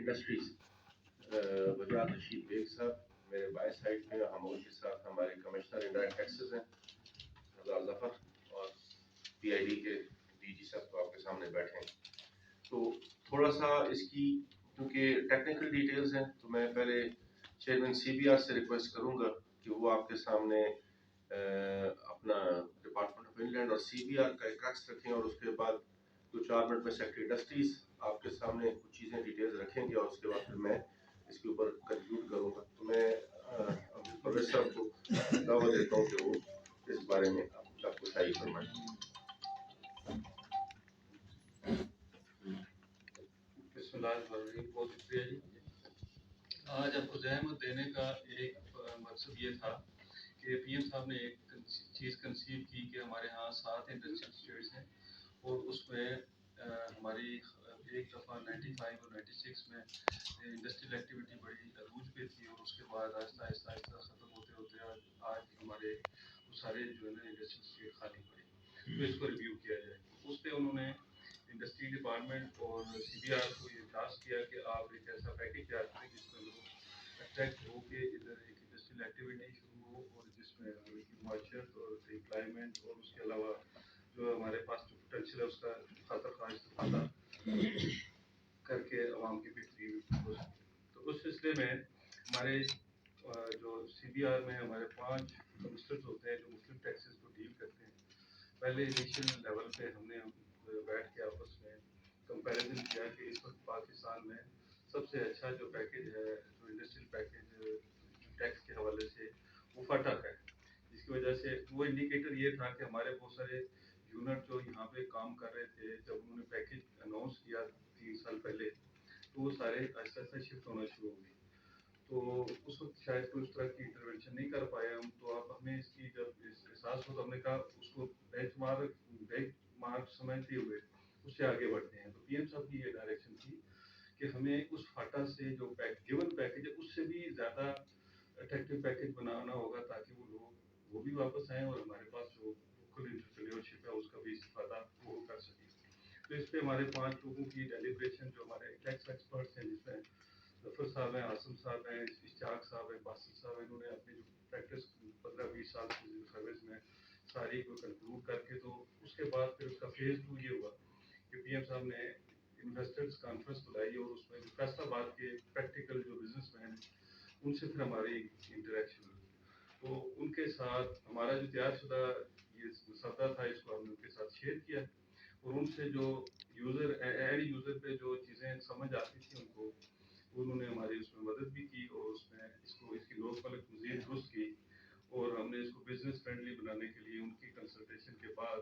Industries वजारत Rashid bag साहब मेरे बाएं साइड में, हम उनके साथ हमारे कमिश्नर इंडायरेक्ट टैक्सेस हैं सरदार जफर, और पीआईडी के डीजी साहब तो आपके सामने बैठे हैं। तो थोड़ा सा इसकी क्योंकि टेक्निकल डिटेल्स हैं, तो मैं पहले चेयरमैन सीबीआर से रिक्वेस्ट करूंगा कि वो आपके सामने अपना डिपार्टमेंट ऑफ इनलैंड और सीबीआर का एक टेक्स्ट रखें, और उसके बाद 2-4 मिनट में सेक्रेटरी इंडस्ट्रीज आपके सामने कुछ चीज़ें डिटेल्स रखेंगे, और उसके बाद फिर मैं इसके ऊपर कंक्लूड करूंगा। तो मैं परवेज साहब को दावा देता हूँ कि वो इस बारे में आपको शाही फरमाएं। बहुत शुक्रिया जी। आज आपको ज़हमत देने का एक मकसद ये था कि पीएम साहब ने एक चीज़ कंसीव की कि हमारे यहाँ 7 इंडस्ट्रियल स्टेट्स हैं, और उसमें हमारी एक दफ़ा 95 और 96 में इंडस्ट्रियल एक्टिविटी बड़ी अरूज पे थी, और उसके बाद आहिस्ता आहिस्ता आहिस्ता ख़त्म होते होते आज हमारे वो सारे जो है ना इंडस्ट्रियल स्टेट खाली पड़े। तो इसको रिव्यू किया जाए। उस पर उन्होंने इंडस्ट्री डिपार्टमेंट और सीबीआर को ये टास्क किया कि आप एक ऐसा पैकेज तैयार करें जिसमें लोग अट्रैक्ट हो के इधर एक इंडस्ट्रियल एक्टिविटी शुरू हो, और जिसमें उनकी माशत और एम्प्लॉयमेंट और उसके अलावा जो हमारे पास जो पोटेंशियल है उसका खतर का इस्तेफादा करके आवाम की बेहतरी हो सके। तो उस सिलसिले में हमारे जो सीबीआर में हमारे 5 कमिश्नर्स होते हैं जो मुस्लिम टैक्सेस को डील करते हैं। पहले इनिशियल लेवल पे हमने बैठ के आपस में कंपैरिजन किया कि इस वक्त पाकिस्तान में सबसे अच्छा जो पैकेज है, जो इंडस्ट्रियल पैकेज टैक्स के हवाले से, वो फटा है। जिसकी वजह से वो इंडिकेटर ये था कि हमारे बहुत सारे यूनिट जो यहाँ पे काम कर रहे थे, जब उन्होंने पैकेज अनाउंस किया 3 साल पहले, तो वो सारे आहिस्ता आहिस्ता शिफ्ट होना शुरू हो गए। तो उस वक्त शायद कोई उस तरह की इंटरवेंशन नहीं कर पाए हम। तो अब हमें इसकी जब एहसास हो तो हमने कहा उसको बेंचमार्क समझते हुए उससे आगे बढ़ते हैं। तो पीएम साहब की ये डायरेक्शन थी कि हमें उस फाटा से जो गिवन पैकेज है उससे भी ज़्यादा अट्रैक्टिव पैकेज बनाना होगा, ताकि वो लोग वो भी वापस आएँ और हमारे पास जो लोकल एंटरप्रेन्योरशिप है उसका भी इस्तेफादा वो कर सकें। तो इस पे हमारे 5 लोगों की डेलिब्रेशन, जो हमारे टैक्स एक्सपर्ट्स हैं, जिसमें जफर साहब हैं, आसिम साहब हैं, इश्तियाक साहब हैं, बासित साहब हैं, इन्होंने अपनी जो प्रैक्टिस 15-20 साल की सर्विस में सारी को कंक्लूड करके, तो उसके बाद फिर उसका फेज 2 ये हुआ कि पीएम साहब ने इन्वेस्टर्स कॉन्फ्रेंस बुलाई, और उसमें फैसलाबाद के प्रैक्टिकल जो बिजनेसमैन हैं उनसे फिर हमारी इंटरेक्शन हुई। तो उनके साथ हमारा जो तैयारशुदा ये मसौदा था, इसको हमने उनके साथ शेयर किया, और उनसे जो यूज़र एंड यूज़र पे जो चीज़ें समझ आती थी उनको, उन्होंने हमारी उसमें मदद भी की, और उसमें इसकी लोकल मज़ीद दुरुस्त की, और हमने इसको बिजनेस फ्रेंडली बनाने के लिए उनकी कंसल्टेशन के बाद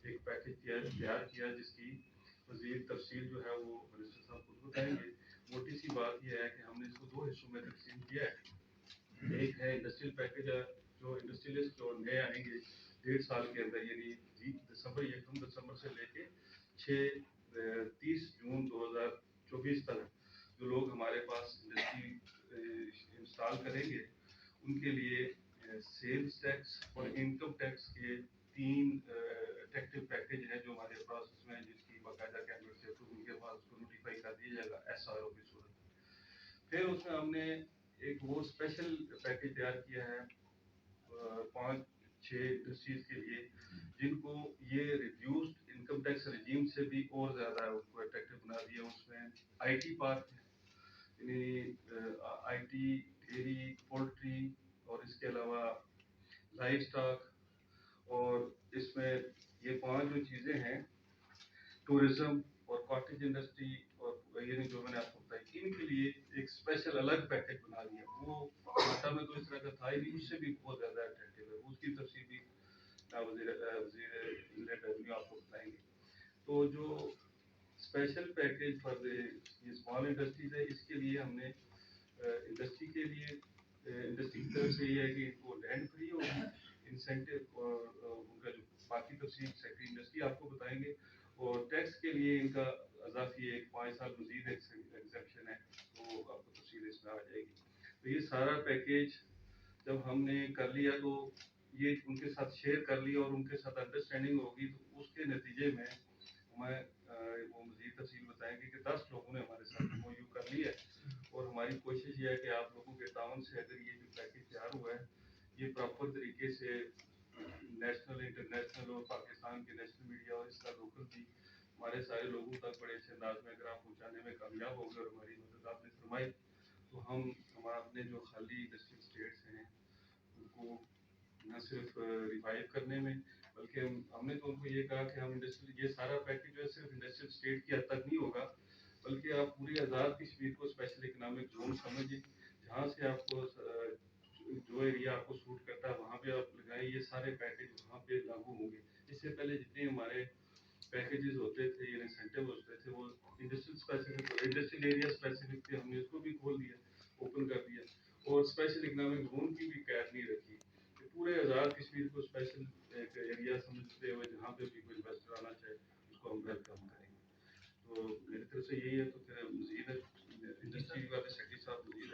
एक पैकेज तैयार किया, जिसकी मज़ीद तफसील जो है वो मिनिस्टर साहब खुद बताएंगे। मोटी सी बात यह है कि हमने इसको 2 हिस्सों में तकसीम किया है। एक है इंडस्ट्रियल पैकेज, जो इंडस्ट्रियलिस्ट जो नए आएंगे 1.5 साल के अंदर, यानी 1 दिसंबर से लेके 30 जून 2024 तक जो लोग हमारे पास इंडस्ट्री इंस्टॉल करेंगे, उनके लिए सेल्स टैक्स और इनकम टैक्स के 3 अट्रैक्टिव पैकेज हैं जो हमारे प्रोसेस में, जिसकी बाकायदा कैबिनेट से अप्रूव उनके पास उसको नोटिफाई कर दिया जाएगा एसआरओ की सूरत में। फिर उसमें हमने एक वो स्पेशल पैकेज तैयार किया है 5-6 इंडस्ट्रीज के लिए, जिनको ये रिड्यूस्ड इनकम टैक्स रिजीम से भी और ज़्यादा उनको अट्रैक्टिव बना दिया। उसमें आईटी पार्क है, आईटी, डेयरी, पोल्ट्री, और इसके अलावा लाइव स्टॉक, और इसमें ये 5 जो चीज़ें हैं, टूरिज्म और कॉटेज इंडस्ट्री, और ये जो मैंने आपको बताई, इनके लिए एक स्पेशल अलग पैकेज बना दिया। वो टाटा में तो इस तरह का था ही नहीं, उससे भी बहुत ज़्यादा अट्रैक्टिव है। उसकी तफसील भी वज़ीर रेवेन्यू आपको बताएंगे। तो जो स्पेशल पैकेज फॉर ये स्मॉल इंडस्ट्रीज है, इसके लिए हमने इंडस्ट्री के लिए इंडस्ट्री की तरफ से ये है कि वो लैंड फ्री होगी, इंसेंटिव और उनका जो बाकी तफसील सेक्रेटरी इंडस्ट्री आपको बताएंगे, और टैक्स के लिए इनका अजाफी एक 5 साल मजीद एग्जेप्शन है, तो आपको तफसील इसमें आ जाएगी। तो ये सारा पैकेज जब हमने कर लिया, तो ये उनके साथ शेयर कर लिया और उनके साथ अंडरस्टैंडिंग होगी, तो उसके नतीजे में हमें वो मजीद तफसील बताएंगे कि 10 लोगों ने हमारे साथ MOU कर लिया है, हमारी कोशिश ये है कि आप लोगों के ताउन से अगर ये जो पैकेज तैयार हुआ है ये प्रॉपर तरीके से नेशनल इंटरनेशनल और पाकिस्तान के नेशनल मीडिया और इसका लोकल भी हमारे सारे लोगों तक बड़े अच्छे अंदाज में अगर आप पहुँचाने में कामयाब हो गए और हमारी मदद आपने फरमाई तो हम हमारा अपने जो खाली इंडस्ट्रियल स्टेट्स हैं उनको न सिर्फ रिवाइव करने में बल्कि हमने तो उनको ये कहा कि हम इंडस्ट्रियल ये सारा पैकेज जो है सिर्फ इंडस्ट्रियल स्टेट की हद तक नहीं होगा बल्कि आप पूरे आज़ाद कश्मीर को स्पेशल इकोनॉमिक जोन समझिए जहाँ से आपको जो एरिया आपको सूट करता है वहाँ पे आप लगाए ये सारे पैकेज वहाँ पे लागू होंगे इससे पहले जितने हमारे पैकेजेस होते थे या इंसेंटिव होते थे वो इंडस्ट्रियल एरिया स्पेसिफिक थे हमने उसको भी खोल दिया ओपन कर दिया और स्पेशल इकोनॉमिक जोन की भी कैद नहीं रखी कि पूरे आज़ाद कश्मीर को स्पेशल एक एरिया समझते हुए जहाँ पे भी कोई इन्वेस्टर आना चाहे उसको हम वेलकम करेंगे तो मेरी तरफ से यही है तो फिर मजीद इंडस्ट्री वाले सेक्रेटरी साहब मजीद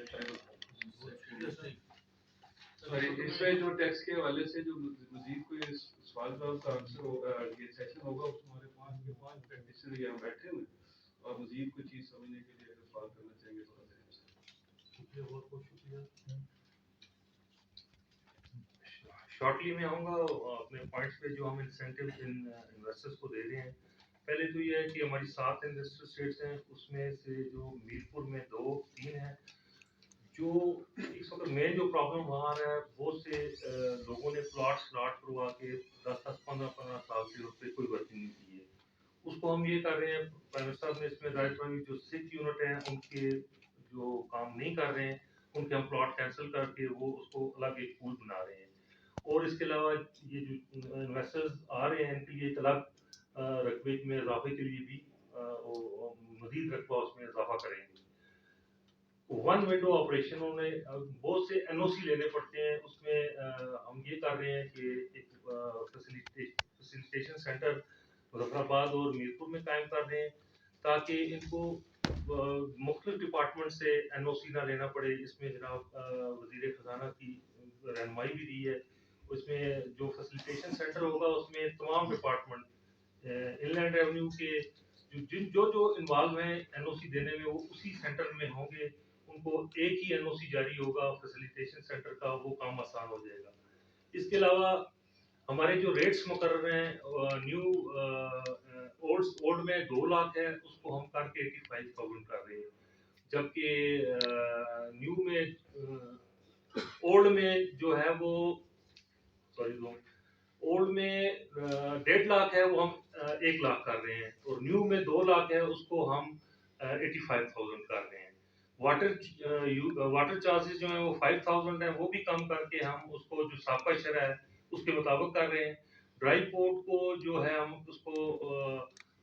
इसमें जो टैक्स के हवाले से जो मजीद कोई सवाल जवाब का आंसर होगा ये सेशन होगा उसमें हमारे पांच प्रैक्टिशनर यहाँ बैठे हुए और मजीद कोई चीज़ समझने के लिए अगर सवाल करना चाहेंगे तो शुक्रिया बहुत बहुत शुक्रिया शॉर्टली मैं आऊँगा अपने पॉइंट्स पे जो हम इंसेंटिव इन्वेस्टर्स को दे रहे हैं पहले तो ये है कि हमारी 7 इंडस्ट्रियल स्टेट्स हैं उसमें से जो मीरपुर में 2-3 हैं जो इस वक्त मेन जो प्रॉब्लम वहाँ आ रहा है बहुत से लोगों ने प्लॉट करवा के 10-10 15-15 साल से उस पर कोई वर्किंग नहीं की है उसको हम ये कर रहे हैं प्राइम मिनिस्टर ने इसमें राजस्थान जो 6 यूनिट हैं उनके जो काम नहीं कर रहे हैं उनके हम प्लॉट कैंसिल करके वो उसको अलग एक पूल बना रहे हैं और इसके अलावा ये जो इन्वेस्टर्स आ रहे हैं इनके लिए एक अलग रकबे में इजाफे के लिए भी मजीद रकबा उसमें इजाफा करेंगे वन विंडो ऑपरेशनों में बहुत से एनओसी लेने पड़ते हैं उसमें हम ये कर रहे हैं कि एक फैसिलिटेशन सेंटर मुजफ्फराबाद और मीरपुर में कायम कर रहे हैं ताकि इनको मुख्तलिफ डिपार्टमेंट से एनओसी ना लेना पड़े इसमें जनाब वजीर खजाना की रहनुमाई भी दी है उसमें जो फैसिलिटेशन सेंटर होगा उसमें तमाम डिपार्टमेंट इनलैंड रेवेन्यू के जो इन्वॉल्व हैं एनओसी देने में वो उसी सेंटर में होंगे उनको एक ही एनओसी जारी होगा फैसिलिटेशन सेंटर का वो काम आसान हो जाएगा इसके अलावा हमारे जो रेट्स मुकर्रर हैं न्यू ओल्ड में 2 लाख है उसको हम करके 85,000 कर रहे हैं जबकि न्यू में ओल्ड में जो है वो ओल्ड में 1.5 लाख है वो हम 1 लाख कर रहे हैं और न्यू में 2 लाख है उसको हम 85,000 कर रहे हैं वाटर चार्जेस जो है वो 5,000 है वो भी कम करके हम उसको जो साका शरह है उसके मुताबिक कर रहे हैं ड्राई पोर्ट को जो है हम उसको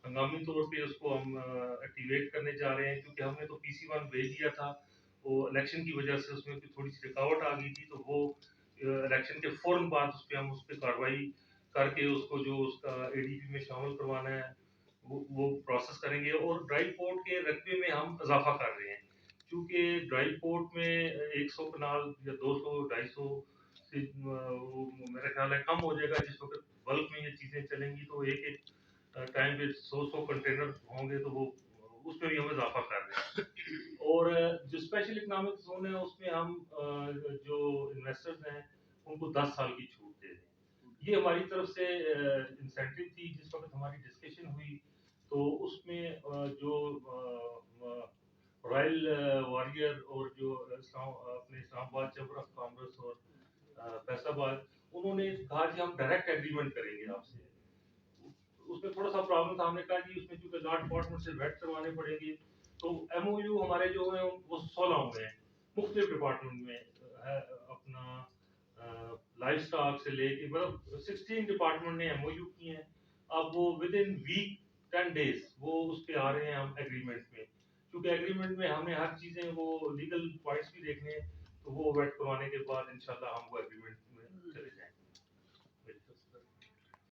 हंगामी तौर पे उसको हम एक्टिवेट करने जा रहे हैं क्योंकि हमने तो PC1 भेज दिया था वो इलेक्शन की वजह से उसमें थोड़ी सी रुकावट आ गई थी तो वो इलेक्शन के फौरन बाद उस पर हम उस पर कार्रवाई करके उसको जो उसका ADP में शामिल करवाना है वो प्रोसेस करेंगे और ड्राई पोर्ट के रकबे में हम इजाफा कर रहे हैं क्योंकि ड्राई पोर्ट में 100 कनाल या 200-250 से मेरा ख्याल है कम हो जाएगा जिस वक्त बल्क में ये चीज़ें चलेंगी तो एक टाइम पे 100 कंटेनर होंगे तो वो उसमें भी हम इजाफा कर रहे हैं और जो स्पेशल इकोनॉमिक जोन है उसमें हम जो इन्वेस्टर्स हैं उनको 10 साल की छूट दे दें ये हमारी तरफ से इंसेंटिव थी जिस वक्त हमारी डिस्कशन हुई तो उसमें जो रॉयल वॉरियर और जो अपने इस्लामाबाद चैम्बर ऑफ कॉमर्स और फैसलाबाद उन्होंने कहा कि हम डायरेक्ट एग्रीमेंट करेंगे आपसे उसमें थोड़ा सा प्रॉब्लम था हमने कहा कि उसमें क्योंकि लॉ डिपार्टमेंट से वेट करवाने पड़ेंगे तो MOU हमारे जो है वो 16 हो गए हैं मुख्तलिफ डिपार्टमेंट में है अपना लाइफ स्टॉक से लेके मतलब 16 डिपार्टमेंट ने MOU किए हैं अब वो विद इन वीक 10 डेज वो उस पे आ रहे हैं हम एग्रीमेंट में क्योंकि एग्रीमेंट में हमने हर चीजें वो लीगल पॉइंट्स भी देखने हैं तो वो वेट करवाने के बाद इंशाल्लाह हम वो एग्रीमेंट में चले जाएंगे